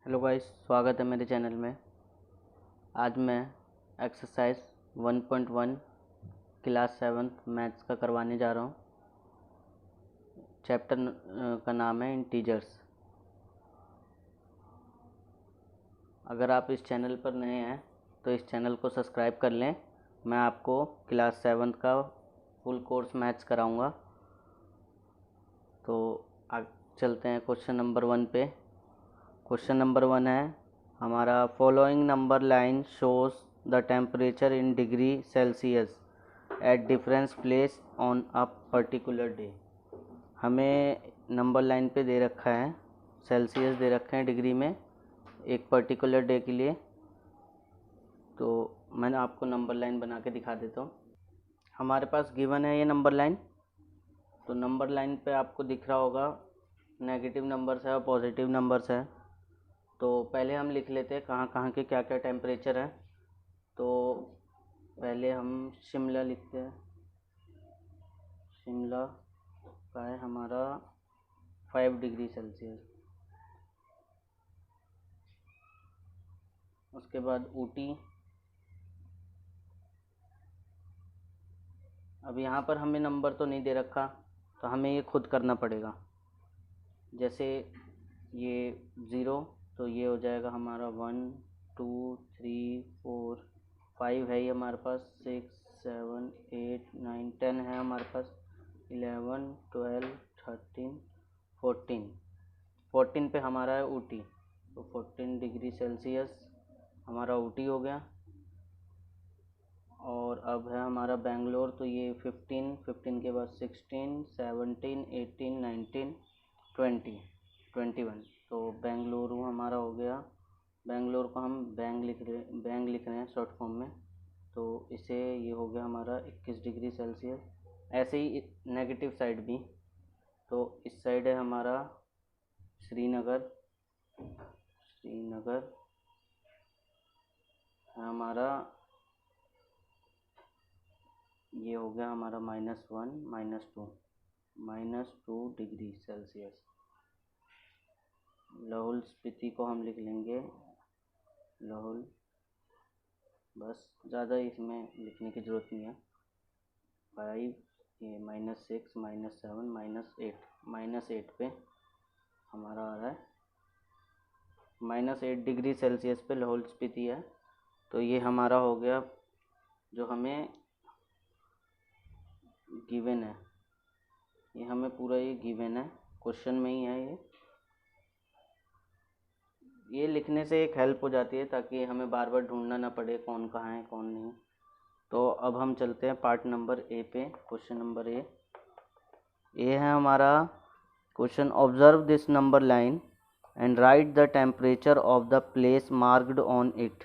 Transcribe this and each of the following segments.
Hello guys, स्वागत है मेरे चैनल में। आज मैं एक्सरसाइज 1.1 क्लास 7 मैथ्स का करवाने जा रहा हूँ। चैप्टर का नाम है इंटीजर्स। अगर आप इस चैनल पर नए हैं तो इस चैनल को सब्सक्राइब कर लें। मैं आपको क्लास 7 का फुल कोर्स मैथ्स कराऊँगा। तो चलते हैं क्वेश्चन नंबर 1 पे। क्वेश्चन नंबर 1 है हमारा, following number line shows the temperature in degree Celsius at difference place on a particular day. हमें नंबर लाइन पे दे रखा है, सेल्सियस दे रखे हैं डिग्री में एक पर्टिकुलर डे के लिए। तो मैंने आपको नंबर लाइन बना के दिखा देता हूँ। हमारे पास गिवन है ये नंबर लाइन। तो नंबर लाइन पे आपको दिख रहा होगा नेगेटिव नंबर्स है और पॉजिटिव नंबर्स है। तो पहले हम लिख लेते हैं कहाँ कहाँ के क्या क्या टेम्परेचर है। तो पहले हम शिमला लिखते हैं। शिमला का है हमारा 5 डिग्री सेल्सियस। उसके बाद ऊटी। अब यहाँ पर हमें नंबर तो नहीं दे रखा, तो हमें ये खुद करना पड़ेगा। जैसे ये 0, तो ये हो जाएगा हमारा 1 2 3 4 5 है ये हमारे पास, 6 7 8 9 10 है हमारे पास, 11 12 13 14। 14 पे हमारा है ऊटी। तो 14 डिग्री सेल्सियस हमारा ऊटी हो गया। और अब है हमारा बेंगलोर। तो ये 15 के बाद 16 17 18 19 20 21। तो बेंगलुरु हमारा हो गया। बेंगलोर को हम बैंग लिख रहे हैं शॉर्ट फॉर्म में। तो इसे ये हो गया हमारा 21 डिग्री सेल्सियस। ऐसे ही नेगेटिव साइड भी। तो इस साइड है हमारा श्रीनगर। श्रीनगर है हमारा, ये हो गया हमारा -1 -2 डिग्री सेल्सियस। लाहौल स्पीति को हम लिख लेंगे लाहौल, बस ज़्यादा इसमें लिखने की ज़रूरत नहीं है। 5, ये -6 -7 -8 पे हमारा आ रहा है -8 डिग्री सेल्सियस पे लाहौल स्पीति है। तो ये हमारा हो गया जो हमें गिवन है। ये हमें पूरा ये गिवन है, क्वेश्चन में ही है ये लिखने से एक हेल्प हो जाती है ताकि हमें बार बार ढूंढना ना पड़े कौन कहाँ है कौन नहीं। तो अब हम चलते हैं पार्ट नंबर ए पे। क्वेश्चन नंबर ए है हमारा question, observe this number line and right the temperature of the place marked on it.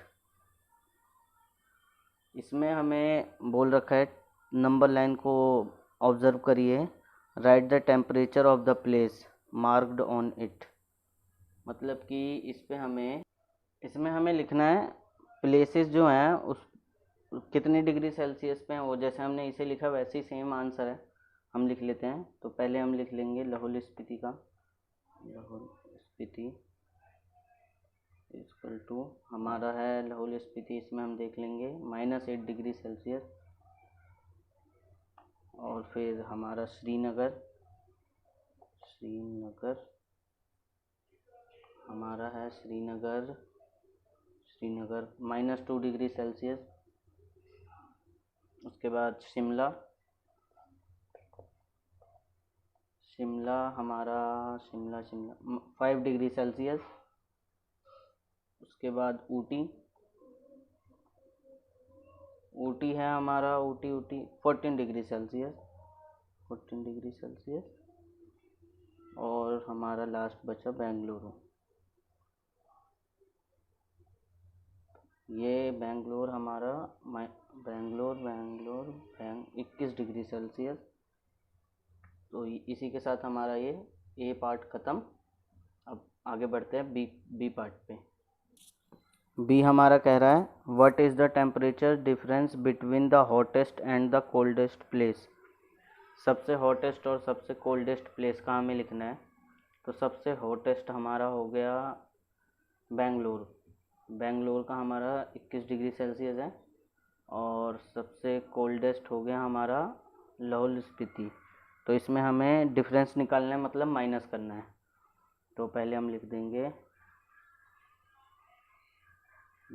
इसमें हमें बोल रखा है नंबर लाइन को ऑब्जर्व करिए, right the temperature of the place marked on it. मतलब कि इसमें हमें लिखना है प्लेसेस जो हैं उस कितनी डिग्री सेल्सियस पे हैं। वो जैसे हमने इसे लिखा वैसे ही सेम आंसर है, हम लिख लेते हैं। तो पहले हम लिख लेंगे लाहौल स्पीति का। लाहौल स्पीति इक्वल टू हमारा है लाहौल स्पीति, इसमें हम देख लेंगे -8 डिग्री सेल्सियस। और फिर हमारा श्रीनगर हमारा है श्रीनगर -2 डिग्री सेल्सियस। उसके बाद शिमला हमारा 5 डिग्री सेल्सियस। उसके बाद ऊटी है हमारा, ऊटी 14 डिग्री सेल्सियस। और हमारा लास्ट बचा बेंगलुरु। ये बेंगलोर हमारा 21 डिग्री सेल्सियस। तो इसी के साथ हमारा ये ए पार्ट ख़त्म। अब आगे बढ़ते हैं बी पार्ट पे। बी हमारा कह रहा है, what is the temperature difference between the hottest and the coldest place. सबसे हॉटेस्ट और सबसे कोल्डेस्ट प्लेस का हमें लिखना है। तो सबसे हॉटेस्ट हमारा हो गया बेंगलोर, बेंगलोर का हमारा 21 डिग्री सेल्सियस है। और सबसे कोल्डेस्ट हो गया हमारा लाहौल स्पीति। तो इसमें हमें डिफरेंस निकालना है, मतलब माइनस करना है। तो पहले हम लिख देंगे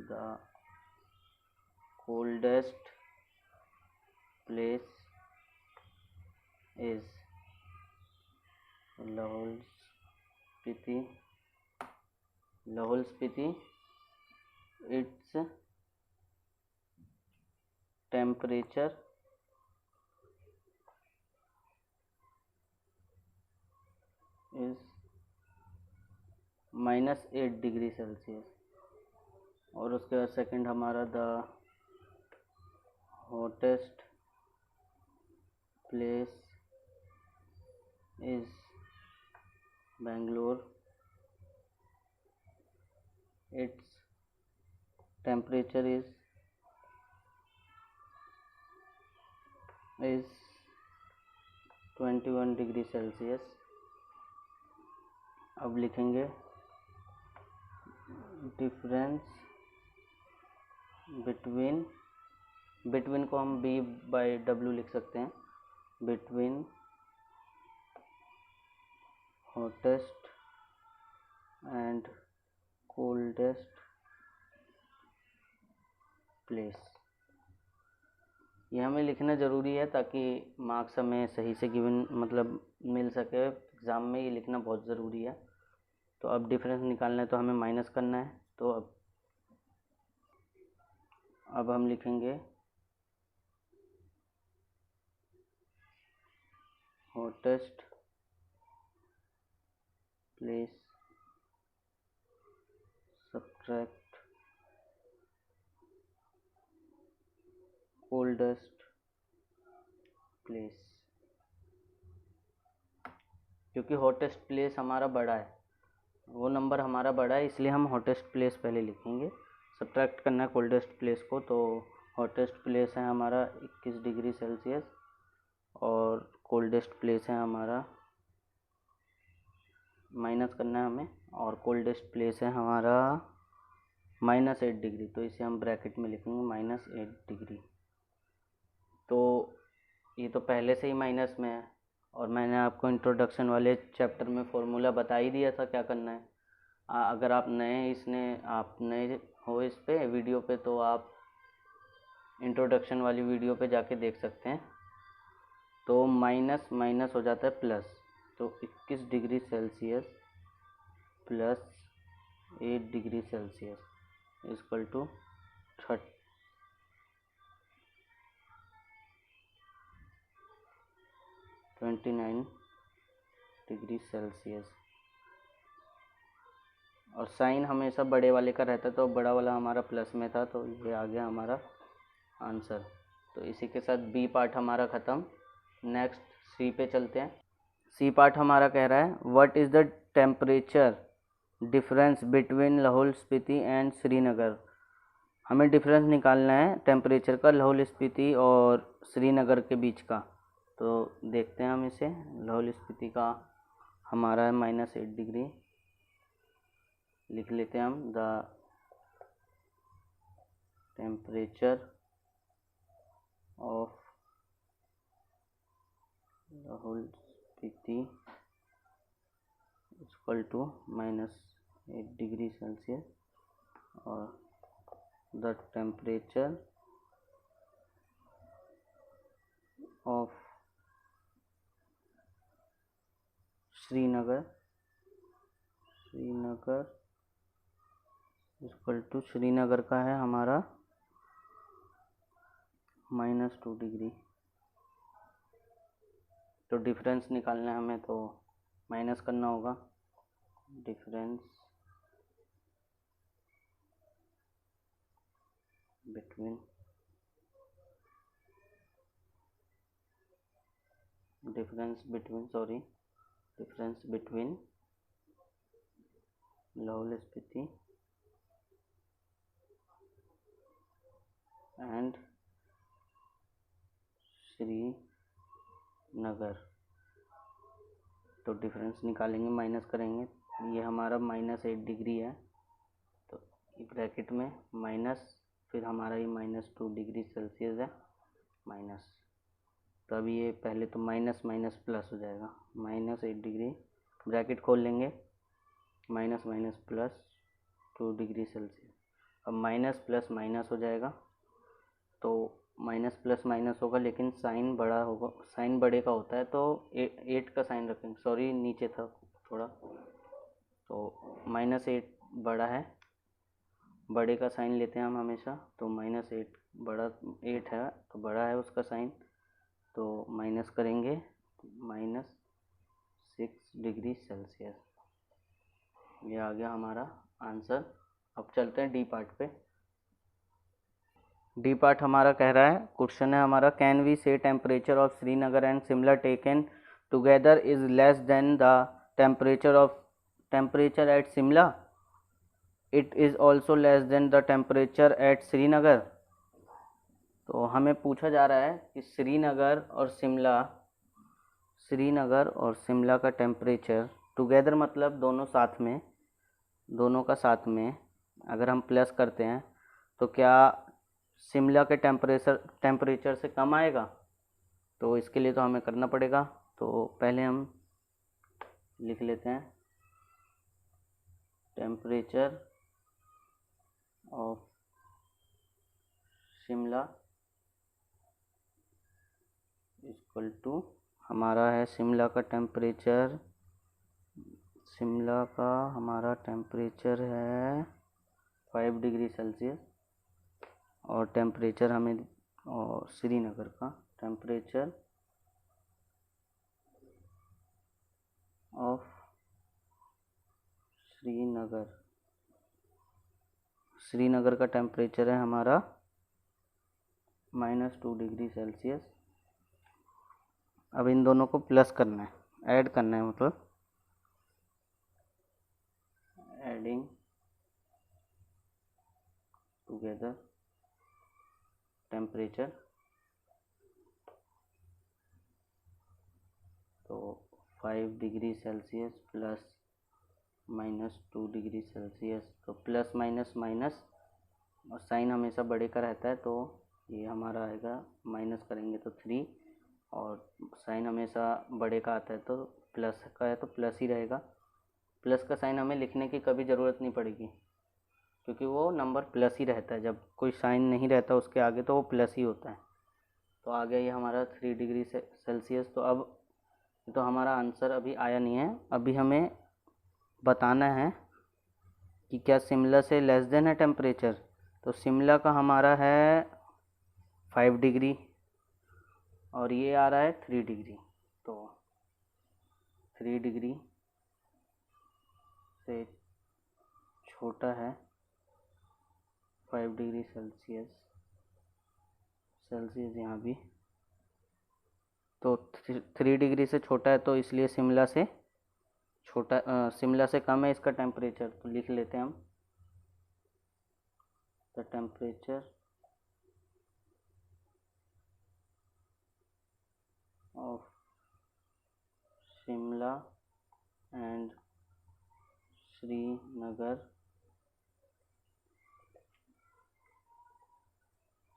the coldest place is Lahaul Spiti, Lahaul Spiti, its temperature is -8 degree Celsius. और उसके बाद सेकंड हमारा the hottest place is Bangalore, its temperature is 21 degree Celsius. अब लिखेंगे डिफरेंस बिटवीन, बिटवीन को हम B/W लिख सकते हैं, between hottest and coldest place. ये हमें लिखना ज़रूरी है ताकि मार्क्स हमें सही से गिवन मतलब मिल सके एग्ज़ाम में, ये लिखना बहुत ज़रूरी है। तो अब डिफरेंस निकालना है तो हमें माइनस करना है। तो अब हम लिखेंगे hottest place subtract coldest place, क्योंकि हॉटेस्ट प्लेस हमारा बड़ा है, वो नंबर हमारा बड़ा है, इसलिए हम हॉटेस्ट प्लेस पहले लिखेंगे। सब्ट्रैक्ट करना है कोल्डेस्ट प्लेस को, तो हॉटेस्ट प्लेस है हमारा 21 डिग्री सेल्सियस और कोल्डेस्ट प्लेस है हमारा, माइनस करना है हमें, और कोल्डेस्ट प्लेस है हमारा -8 डिग्री। तो इसे हम ब्रैकेट में लिखेंगे -8 डिग्री। तो ये तो पहले से ही माइनस में है, और मैंने आपको इंट्रोडक्शन वाले चैप्टर में फॉर्मूला बता ही दिया था क्या करना है। अगर आप नए हो इस पे वीडियो पे, तो आप इंट्रोडक्शन वाली वीडियो पे जाके देख सकते हैं। तो माइनस माइनस हो जाता है प्लस, तो 21 degree Celsius plus 8 degree Celsius equal to 29 degree Celsius. और साइन हमेशा बड़े वाले का रहता है, तो बड़ा वाला हमारा प्लस में था, तो ये आ गया हमारा आंसर। तो इसी के साथ बी पार्ट हमारा ख़त्म। नेक्स्ट सी पे चलते हैं। सी पार्ट हमारा कह रहा है what is the temperature difference between Lahaul Spiti and Srinagar. हमें डिफरेंस निकालना है टेम्परेचर का लाहौल स्पीति और श्रीनगर के बीच का। तो देखते हैं हम इसे। लाहौल स्पीति का हमारा है -8 डिग्री, लिख लेते हैं हम the temperature of Lahaul Spiti equal to -8 degree Celsius और the temperature of Srinagar equal to, Srinagar का है हमारा -2 डिग्री। तो डिफरेंस निकालना है हमें, तो माइनस करना होगा। Difference between Lahaul Spiti and Srinagar. तो डिफरेंस निकालेंगे, माइनस करेंगे। ये हमारा -8 डिग्री है, ब्रैकेट में माइनस, फिर हमारा ये -2 डिग्री सेल्सियस है माइनस, तो अभी ये पहले तो माइनस माइनस प्लस हो जाएगा, -8 डिग्री, ब्रैकेट खोल लेंगे, minus minus plus 2 degree Celsius. अब माइनस प्लस माइनस हो जाएगा, तो माइनस प्लस माइनस होगा लेकिन साइन बड़ा होगा, साइन बड़े का होता है, तो 8 का साइन रखेंगे, सॉरी नीचे था थोड़ा, तो -8 बड़ा है, बड़े का साइन लेते हैं हम हमेशा, तो -8 बड़ा 8 है तो बड़ा है उसका साइन, तो माइनस करेंगे, -6 डिग्री सेल्सियस। ये आ गया हमारा आंसर। अब चलते हैं डी पार्ट पे। डी पार्ट हमारा कह रहा है, क्वेश्चन है हमारा, कैन वी से temperature of Srinagar and Shimla taken together is less than the temperature at Shimla, it is also less than the temperature at Srinagar. तो हमें पूछा जा रहा है कि श्रीनगर और शिमला का टेम्परेचर टुगेदर मतलब दोनों साथ में, दोनों का साथ में अगर हम प्लस करते हैं तो क्या शिमला के टेम्परेचर से कम आएगा? तो इसके लिए तो हमें करना पड़ेगा, तो पहले हम लिख लेते हैं temperature of Shimla equal to, हमारा है शिमला का हमारा टेम्परेचर है 5 डिग्री सेल्सियस, और टेम्परेचर हमें, और श्रीनगर का टेम्परेचर ऑफ श्रीनगर का टेम्परेचर है हमारा -2 डिग्री सेल्सियस। अब इन दोनों को प्लस करना है, ऐड करना है, मतलब एडिंग टुगेदर टेम्परेचर, तो 5 degree Celsius plus -2 degree Celsius, तो प्लस माइनस माइनस, और साइन हमेशा बड़े का रहता है, तो ये हमारा आएगा, माइनस करेंगे तो 3, और साइन हमेशा बड़े का आता है तो प्लस का है तो प्लस ही रहेगा। प्लस का साइन हमें लिखने की कभी ज़रूरत नहीं पड़ेगी, क्योंकि वो नंबर प्लस ही रहता है, जब कोई साइन नहीं रहता उसके आगे तो वो प्लस ही होता है। तो आ गया ये हमारा 3 डिग्री सेल्सियस। तो अब तो हमारा आंसर अभी आया नहीं है, अभी हमें बताना है कि क्या शिमला से लेस देन है टेम्परेचर। तो शिमला का हमारा है 5 डिग्री और ये आ रहा है 3 डिग्री, तो 3 डिग्री से छोटा है 5 डिग्री सेल्सियस यहाँ भी, तो 3 डिग्री से छोटा है, तो इसलिए शिमला से कम है इसका टेम्परेचर, तो लिख लेते हैं हम the temperature of Shimla and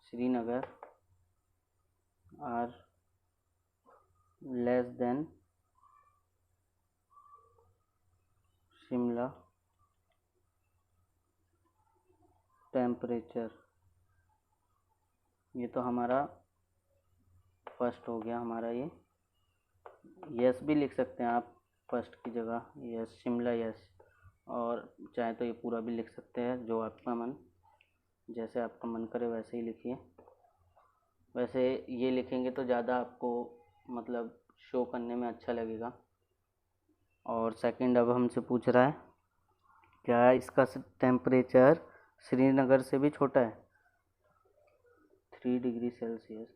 Srinagar are less than Shimla temperature. ये तो हमारा फर्स्ट हो गया हमारा, ये यस भी लिख सकते हैं आप फर्स्ट की जगह, यस शिमला यस, और चाहे तो ये पूरा भी लिख सकते हैं, जो आपका मन, जैसे आपका मन करे वैसे ही लिखिए। वैसे ये लिखेंगे तो ज़्यादा आपको मतलब शो करने में अच्छा लगेगा। और सेकंड अब हमसे पूछ रहा है क्या इसका टेम्परेचर श्रीनगर से भी छोटा है, 3 डिग्री सेल्सियस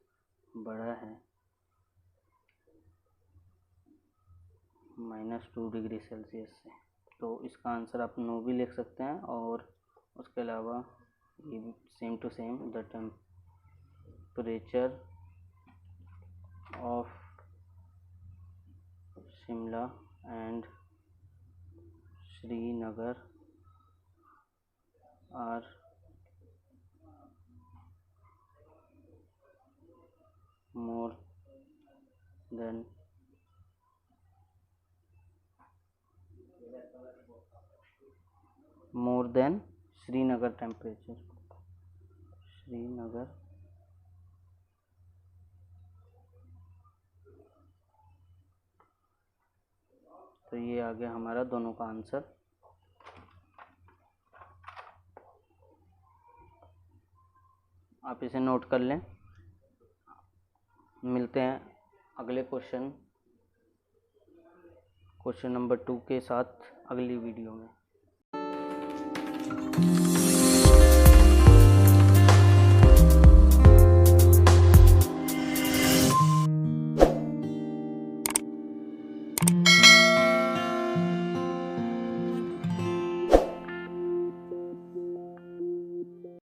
बड़ा है -2 डिग्री सेल्सियस से, तो इसका आंसर आप नो भी लिख सकते हैं। और उसके अलावा ये same to same the temperature of Shimla and Srinagar are more than Srinagar temperature, Srinagar तो ये आ गया हमारा दोनों का आंसर। आप इसे नोट कर लें। मिलते हैं अगले क्वेश्चन नंबर 2 के साथ अगली वीडियो में।